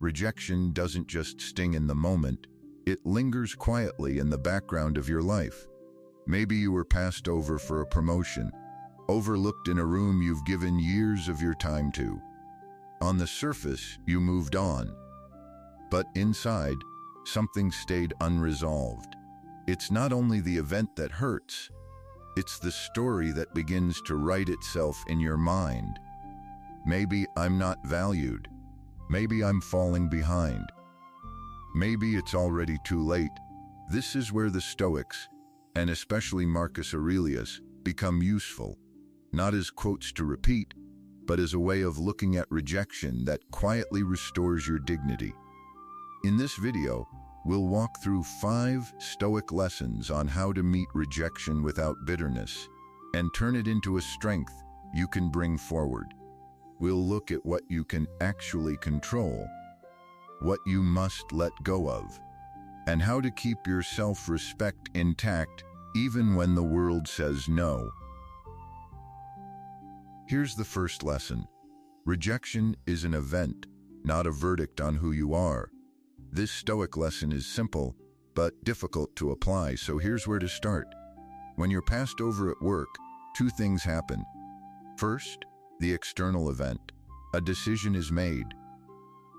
Rejection doesn't just sting in the moment, it lingers quietly in the background of your life. Maybe you were passed over for a promotion, overlooked in a room you've given years of your time to. On the surface, you moved on, but inside, something stayed unresolved. It's not only the event that hurts, it's the story that begins to write itself in your mind. Maybe I'm not valued. Maybe I'm falling behind. Maybe it's already too late. This is where the Stoics, and especially Marcus Aurelius, become useful, not as quotes to repeat, but as a way of looking at rejection that quietly restores your dignity. In this video, we'll walk through 5 Stoic lessons on how to meet rejection without bitterness and turn it into a strength you can bring forward. We'll look at what you can actually control, what you must let go of, and how to keep your self-respect intact even when the world says no. Here's the first lesson. Rejection is an event, not a verdict on who you are. This Stoic lesson is simple, but difficult to apply, so here's where to start. When you're passed over at work, 2 things happen. First, the external event. A decision is made.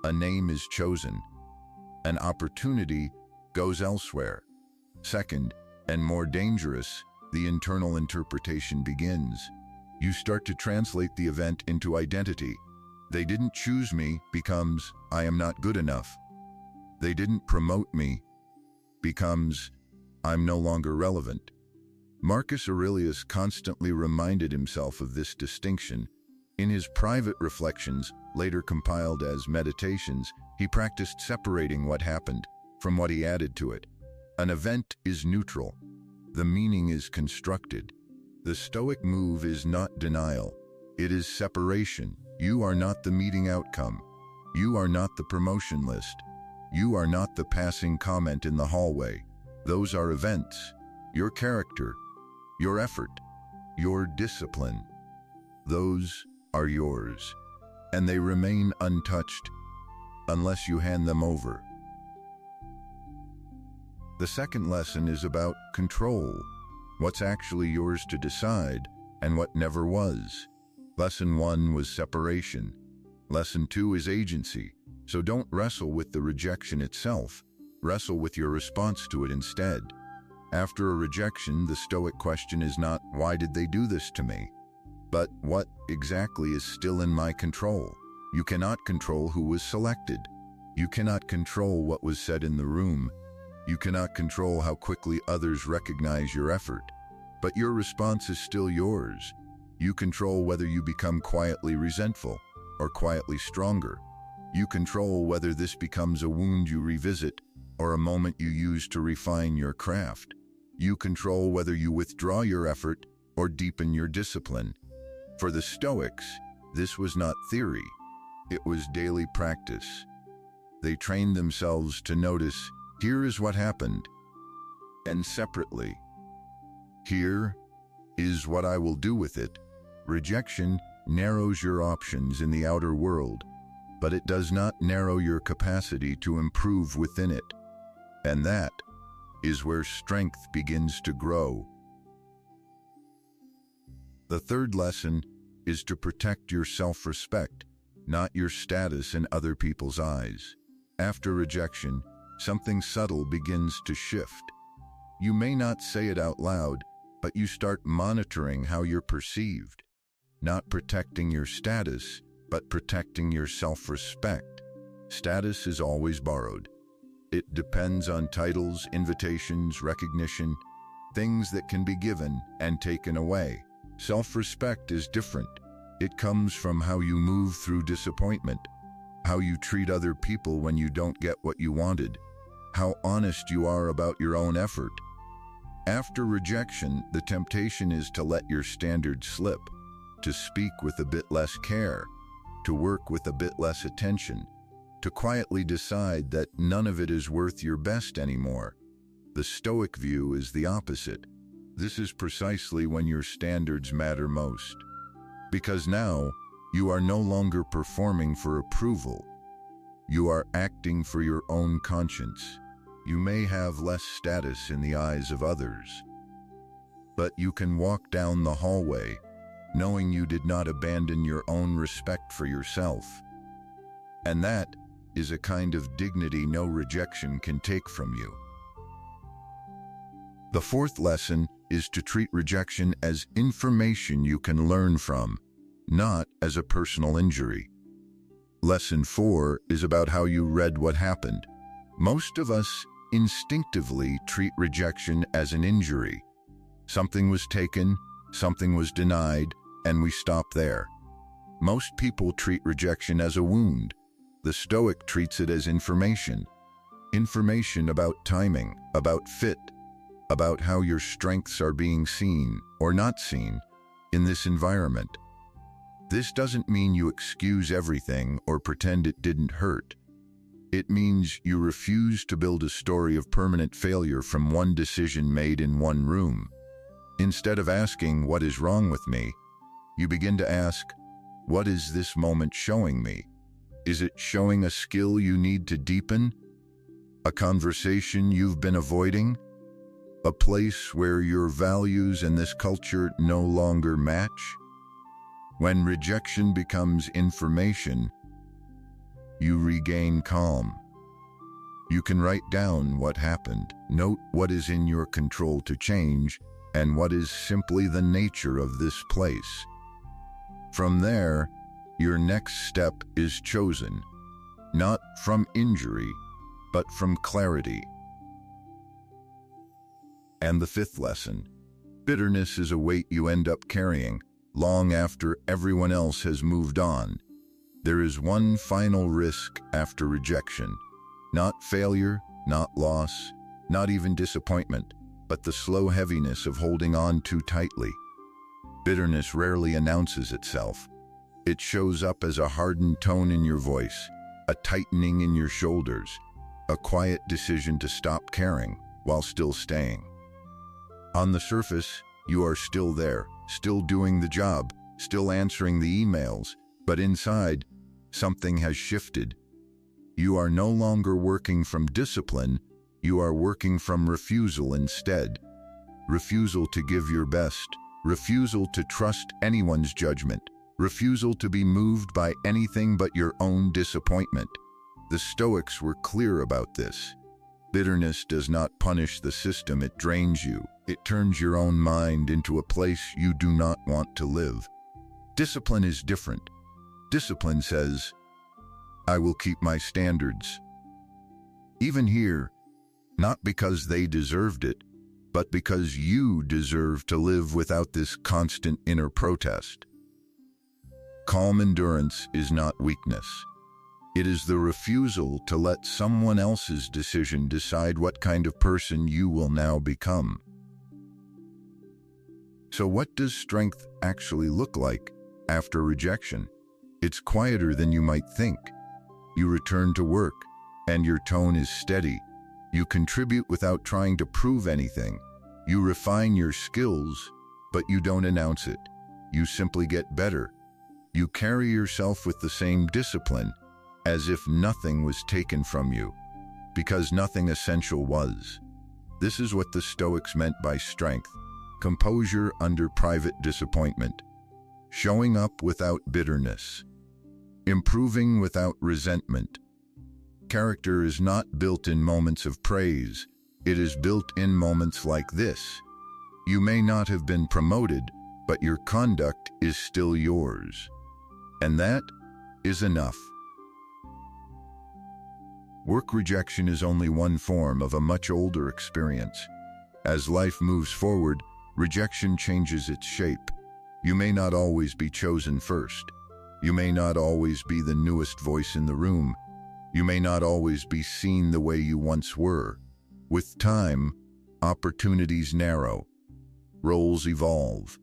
A name is chosen. An opportunity goes elsewhere. Second, and more dangerous, the internal interpretation begins. You start to translate the event into identity. They didn't choose me becomes I am not good enough. They didn't promote me becomes I'm no longer relevant. Marcus Aurelius constantly reminded himself of this distinction. In his private reflections, later compiled as meditations, he practiced separating what happened from what he added to it. An event is neutral. The meaning is constructed. The Stoic move is not denial. It is separation. You are not the meeting outcome. You are not the promotion list. You are not the passing comment in the hallway. Those are events. Your character, your effort, your discipline. Those are yours, and they remain untouched unless you hand them over. The second lesson is about control. What's actually yours to decide and what never was. Lesson 1 was separation. Lesson 2 is agency. So don't wrestle with the rejection itself. Wrestle with your response to it instead. After a rejection, the Stoic question is not, why did they do this to me? But what exactly is still in my control? You cannot control who was selected. You cannot control what was said in the room. You cannot control how quickly others recognize your effort. But your response is still yours. You control whether you become quietly resentful or quietly stronger. You control whether this becomes a wound you revisit or a moment you use to refine your craft. You control whether you withdraw your effort or deepen your discipline. For the Stoics, this was not theory. It was daily practice. They trained themselves to notice, here is what happened, and separately, here is what I will do with it. Rejection narrows your options in the outer world, but it does not narrow your capacity to improve within it. And that is where strength begins to grow. The third lesson is to protect your self-respect, not your status in other people's eyes. After rejection, something subtle begins to shift. You may not say it out loud, but you start monitoring how you're perceived. Not protecting your status, but protecting your self-respect. Status is always borrowed. It depends on titles, invitations, recognition, things that can be given and taken away. Self-respect is different. It comes from how you move through disappointment, how you treat other people when you don't get what you wanted, how honest you are about your own effort. After rejection, the temptation is to let your standards slip, to speak with a bit less care, to work with a bit less attention, to quietly decide that none of it is worth your best anymore. The Stoic view is the opposite. This is precisely when your standards matter most. Because now, you are no longer performing for approval. You are acting for your own conscience. You may have less status in the eyes of others, but you can walk down the hallway knowing you did not abandon your own respect for yourself. And that is a kind of dignity no rejection can take from you. The fourth lesson is to treat rejection as information you can learn from, not as a personal injury. Lesson 4 is about how you read what happened. Most of us instinctively treat rejection as an injury. Something was taken, something was denied, and we stop there. Most people treat rejection as a wound. The Stoic treats it as information. Information about timing, about fit, about how your strengths are being seen or not seen in this environment. This doesn't mean you excuse everything or pretend it didn't hurt. It means you refuse to build a story of permanent failure from one decision made in one room. Instead of asking, "What is wrong with me?" you begin to ask, "What is this moment showing me? Is it showing a skill you need to deepen? A conversation you've been avoiding? A place where your values and this culture no longer match?" When rejection becomes information, you regain calm. You can write down what happened, note what is in your control to change, and what is simply the nature of this place. From there, your next step is chosen, not from injury, but from clarity. And the fifth lesson: bitterness is a weight you end up carrying long after everyone else has moved on. There is one final risk after rejection. Not failure, not loss, not even disappointment, but the slow heaviness of holding on too tightly. Bitterness rarely announces itself. It shows up as a hardened tone in your voice, a tightening in your shoulders, a quiet decision to stop caring while still staying. On the surface, you are still there, still doing the job, still answering the emails, but inside, something has shifted. You are no longer working from discipline, you are working from refusal instead. Refusal to give your best, refusal to trust anyone's judgment, refusal to be moved by anything but your own disappointment. The Stoics were clear about this. Bitterness does not punish the system, it drains you. It turns your own mind into a place you do not want to live. Discipline is different. Discipline says, "I will keep my standards." Even here, not because they deserved it, but because you deserve to live without this constant inner protest. Calm endurance is not weakness. It is the refusal to let someone else's decision decide what kind of person you will now become. So what does strength actually look like after rejection? It's quieter than you might think. You return to work, and your tone is steady. You contribute without trying to prove anything. You refine your skills, but you don't announce it. You simply get better. You carry yourself with the same discipline, as if nothing was taken from you, because nothing essential was. This is what the Stoics meant by strength: composure under private disappointment, showing up without bitterness, improving without resentment. Character is not built in moments of praise, it is built in moments like this. You may not have been promoted, but your conduct is still yours. And that is enough. Work rejection is only one form of a much older experience. As life moves forward, rejection changes its shape. You may not always be chosen first. You may not always be the newest voice in the room. You may not always be seen the way you once were. With time, opportunities narrow. Roles evolve.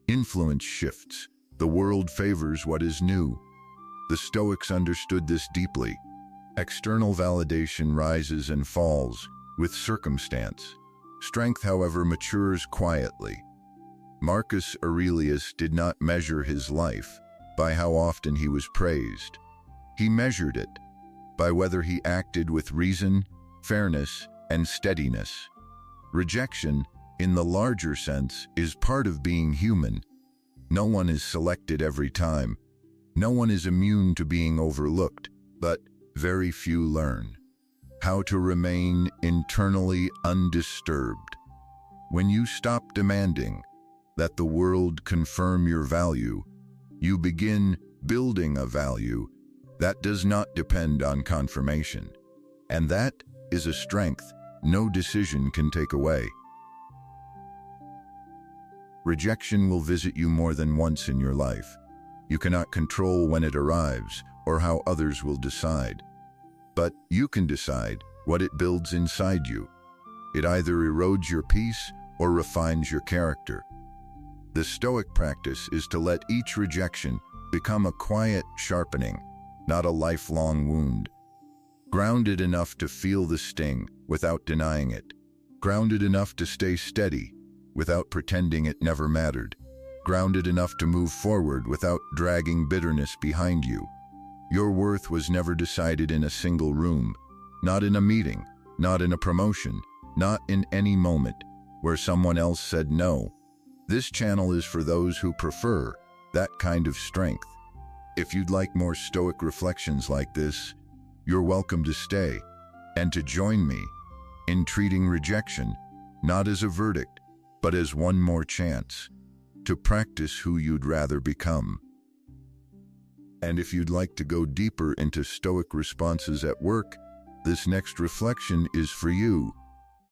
Influence shifts. The world favors what is new. The Stoics understood this deeply. External validation rises and falls with circumstance. Strength, however, matures quietly. Marcus Aurelius did not measure his life by how often he was praised. He measured it by whether he acted with reason, fairness, and steadiness. Rejection, in the larger sense, is part of being human. No one is selected every time. No one is immune to being overlooked, but very few learn how to remain internally undisturbed. When you stop demanding that the world confirm your value, you begin building a value that does not depend on confirmation. And that is a strength no decision can take away. Rejection will visit you more than once in your life. You cannot control when it arrives or how others will decide. But you can decide what it builds inside you. It either erodes your peace or refines your character. The Stoic practice is to let each rejection become a quiet sharpening, not a lifelong wound. Grounded enough to feel the sting without denying it. Grounded enough to stay steady without pretending it never mattered. Grounded enough to move forward without dragging bitterness behind you. Your worth was never decided in a single room, not in a meeting, not in a promotion, not in any moment where someone else said no. This channel is for those who prefer that kind of strength. If you'd like more Stoic reflections like this, you're welcome to stay and to join me in treating rejection not as a verdict, but as one more chance to practice who you'd rather become. And if you'd like to go deeper into Stoic responses at work, this next reflection is for you.